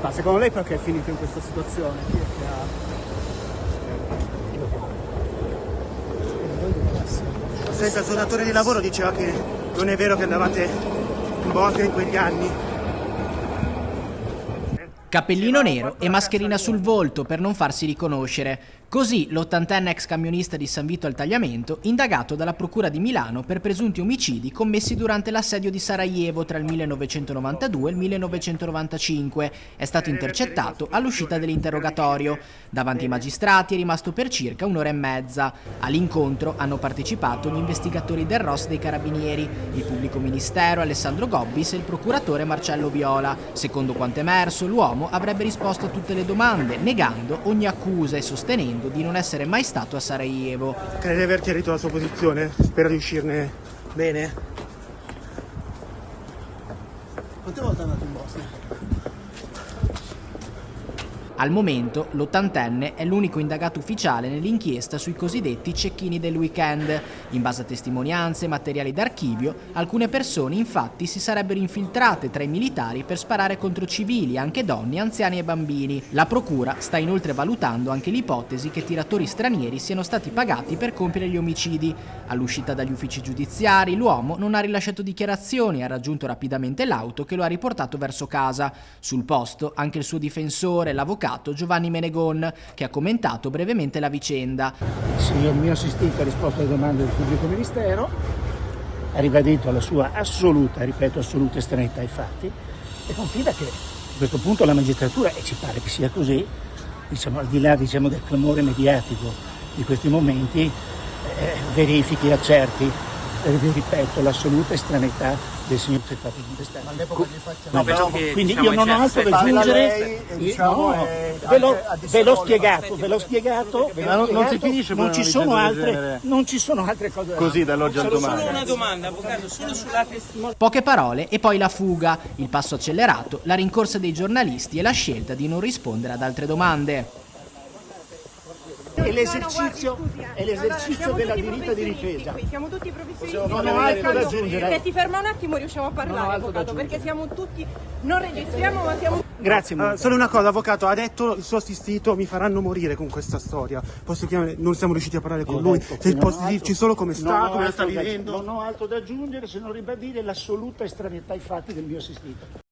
Ma secondo lei perché è finito in questa situazione? Chi è che ha... Senta, il suo datore di lavoro diceva che non è vero che andavate in botte in quegli anni. Cappellino nero e mascherina sul volto per non farsi riconoscere. Così l'80enne ex camionista di San Vito al Tagliamento, indagato dalla Procura di Milano per presunti omicidi commessi durante l'assedio di Sarajevo tra il 1992 e il 1995, è stato intercettato all'uscita dell'interrogatorio. Davanti ai magistrati è rimasto per circa un'ora e mezza. All'incontro hanno partecipato gli investigatori del ROS dei Carabinieri, il pubblico ministero Alessandro Gobbis e il procuratore Marcello Viola. Secondo quanto emerso, l'uomo avrebbe risposto a tutte le domande, negando ogni accusa e sostenendo di non essere mai stato a Sarajevo. Crede di aver chiarito la sua posizione? Spera di uscirne bene? Quante volte è andato in Bosnia? Al momento l'80enne è l'unico indagato ufficiale nell'inchiesta sui cosiddetti cecchini del weekend. In base a testimonianze e materiali d'archivio, alcune persone infatti si sarebbero infiltrate tra i militari per sparare contro civili, anche donne, anziani e bambini. La procura sta inoltre valutando anche l'ipotesi che tiratori stranieri siano stati pagati per compiere gli omicidi. All'uscita dagli uffici giudiziari l'uomo non ha rilasciato dichiarazioni e ha raggiunto rapidamente l'auto che lo ha riportato verso casa. Sul posto anche il suo difensore, l'avvocato Giovanni Menegon, che ha commentato brevemente la vicenda. Il mio assistito ha risposto alle domande del pubblico ministero, ha ribadito la sua assoluta estraneità ai fatti e confida che a questo punto la magistratura, e ci pare che sia così, al di là del clamore mediatico di questi momenti, verifichi, accerti, ripeto, l'assoluta estraneità del signor segretario di Stato. Ma all'epoca gli facciamo... Quindi io non ho altro da aggiungere. Ve l'ho spiegato. Non si finisce non ci sono altre cose. Così dall'oggi al domani. Solo una domanda, avvocato, solo sulla testimonianza. Poche parole e poi la fuga, il passo accelerato, la rincorsa dei giornalisti e la scelta di non rispondere ad altre domande. È l'esercizio della diritto di difesa. Siamo tutti professionisti. Non ho altro da aggiungere. Se si ferma un attimo riusciamo a parlare, avvocato, perché siamo tutti, non registriamo ma siamo... Grazie molto. Solo una cosa, avvocato, ha detto il suo assistito: mi faranno morire con questa storia. Posso chiamare? Non siamo riusciti a parlare con lui. Se posso dirci solo come sta, come sta vivendo. Non ho altro da aggiungere se non ribadire l'assoluta estraneità ai fatti del mio assistito.